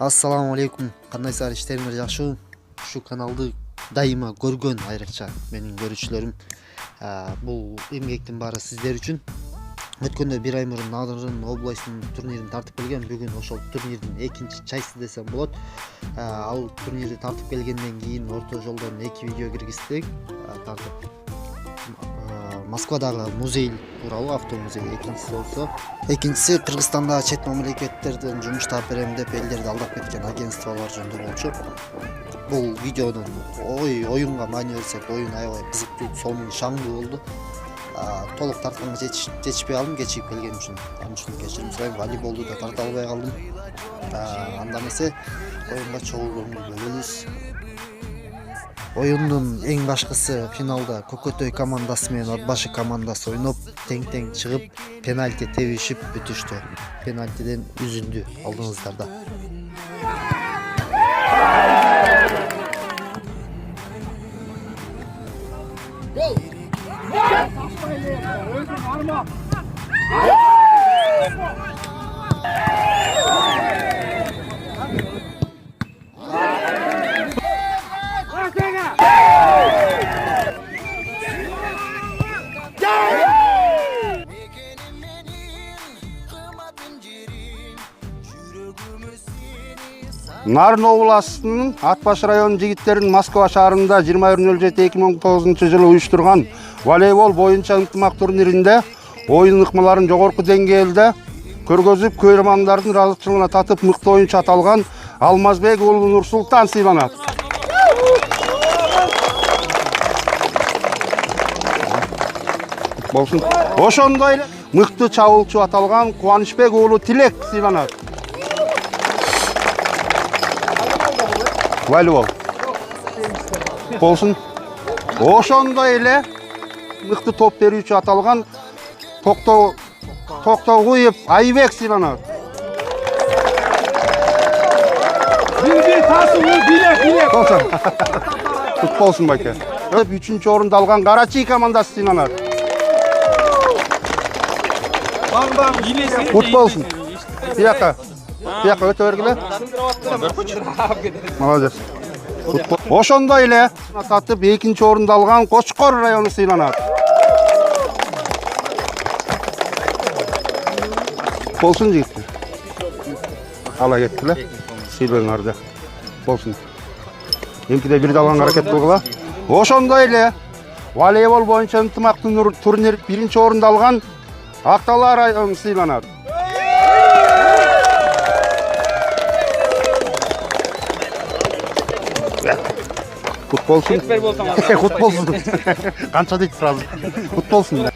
Ассаламу алейкум. Кандайсыздар, иштериңер жакшыбы? Ушу каналды дайыма көргөн айрыкча менин көрүүчүлөрүм. Бул эмгектин баары сиздер үчүн. Өткөндө бир ай мурун Нарын областынын турнирин тартып келген. Бүгүн ошол турнирдин экинчи чайсы десем болот. Ал турнирди тартып келгенден кийин орто жолдон 2 видео киргиздик. Тартып Москвадагы музей тууралуу, автомузей экинчиси Кыргызстанда чет мамлекеттерден жумуштап берем деп элдерди алдап кеткен агентстволор жөнүндө болчу. Бул видеодон оюнга маани берсек, оюн аябай кызыктуу, сонун шаңдуу болду. Толук тартканга жетишпей калдым, кечигип келгеним үчүн. Ал үчүн кечирим сурайм. Волейболду да тарта албай калдым. Анда эмесе оюнга чогуу көңүл бөлөбүз. Оюндун эң башкысы финалда Көкөтөй командасы менен Отбашы командасы ойноп, тең-тең чыгып, пенальти тебишип бүтүштү. Пенальтиден үзүндү алдыңыздарда. Нарын областынын Атбаш районунун жигиттерин Москва шаарында 20.07.2019 жылы уюштурган волейбол боюнча ынтымак турниринде оюн ыкмаларын жогорку деңгээлде көргөзүп, көрөрмандардын ыраазычылыгына татып, мыкты оюнчу аталган Алмазбек уулу Нурсултан сыйланат. Болсун. Ошондой эле мыкты чабуулчу аталган Кубанычбек уулу Тилек сыйланат. Волейбол. Болсун. Ошондой эле мыкты топ берүүчү аталган Токтогуев Айбек сыйланат. Кут болсун байке. 3-чү орунду алган Карачи командасы сыйланат. Кут болсун. Тияка өтө бергиле. Молодец. Ошондой эле татып 2-чи орунду алган Кочкор району сыйланат. Болсун жигиттер. Ала кеттиле. Сыйлаңарды. Болсун. Эмкиде бир далган аракет кылгыла. Ошондой эле волейбол боюнча ынтымактуу турнир 1-чи орунду алган Актала району сыйланат. Кут болсун. Кут болсун. Канча дейт сразу. Кут болсун.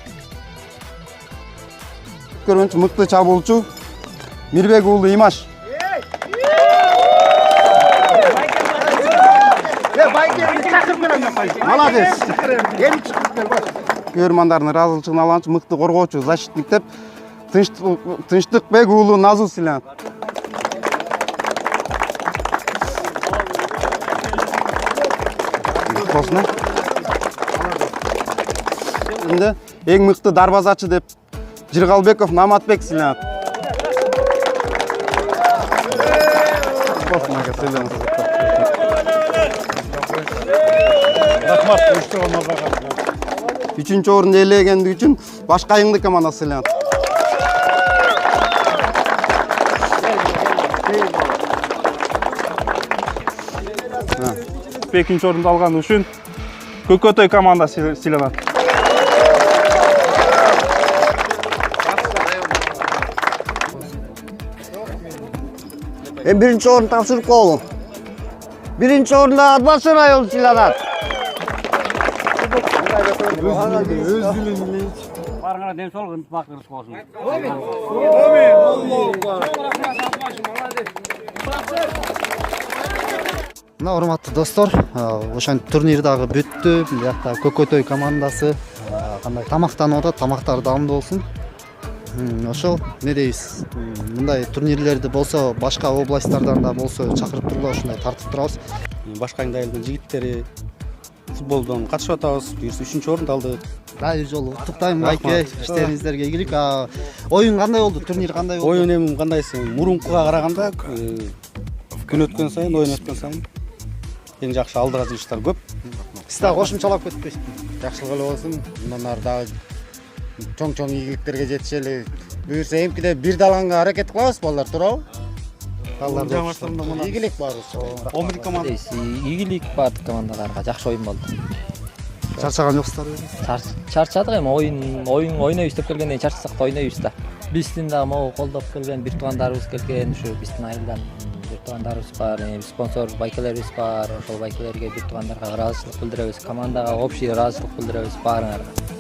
Көргөнчү мыкты чабуулчу Мирбек уулу Имаш. Молодец. Көрөрмандардын ыраазычылыгын алганчы мыкты коргоочу, защитник деп Тынчтыкбек уулу Назу сыйланат. Болсун. Эми эң мыкты дарбазачы деп Жыргалбеков Наматбек сыйланат. Рахмат, үчүнчү орунду ээлегендиги үчүн Башкайыңды командасы сыйланат. Экинчи орунду алган үчүн Көкөтөй командасы сыйланат. Биринчи орун тапшырып коелу. Биринчи орунда Атбаш району сыйланат. Барыңа ден соолук, ынтымактуулук болсун. Мына урматтуу достор, ошентип турнир дагы бүттү. Биякта Көкөтөй командасы кандай тамактанып атат, тамактары даамдуу болсун. Ошол не дейбиз? Мындай турнирлерди болсо, башка областтардан да болсо чакырып тургула, ушундай тартып турабыз. Башкайың айылдын жигиттери футболдон катышып атабыз. Биз 3-чү орунду алдык. Дайыр жолу куттуктайм байке, иштериңиздерге ийгилик. Оюн кандай болду? Турнир кандай болду? Оюн эми кандайсы? Мурункуга караганда күн өткен сайын, ойын өткен сайын эң жакшы алдыга жыгыштар көп. Сиз дагы кошумчалап кетпесизби? Жакшылык эле болсун. Мындан ары дагы чоң ийгиликтерге жетишели. Буюрса эмкиде бир даланга аракет кылабыз балдар, туурабы? Балдар ийгилик баарыбыз. 11 команда. Ийгилик бардык командаларга жакшы оюн болду. Чарчаган жоксуздарбы? Чарчадык эми ойнойбуз деп келгенден кийин чарчасак да ойнойбуз да. Биздин дагы могу колдоп келген бир туугандарыбыз келген, ушу биздин айылдан бир туугандарыбыз бар, спонсор байкелерибиз бар. Ошол байкелерге бир туугандарга ыраазычылык билдиребиз, командага общий ыраазычылык билдиребиз баарыңарга.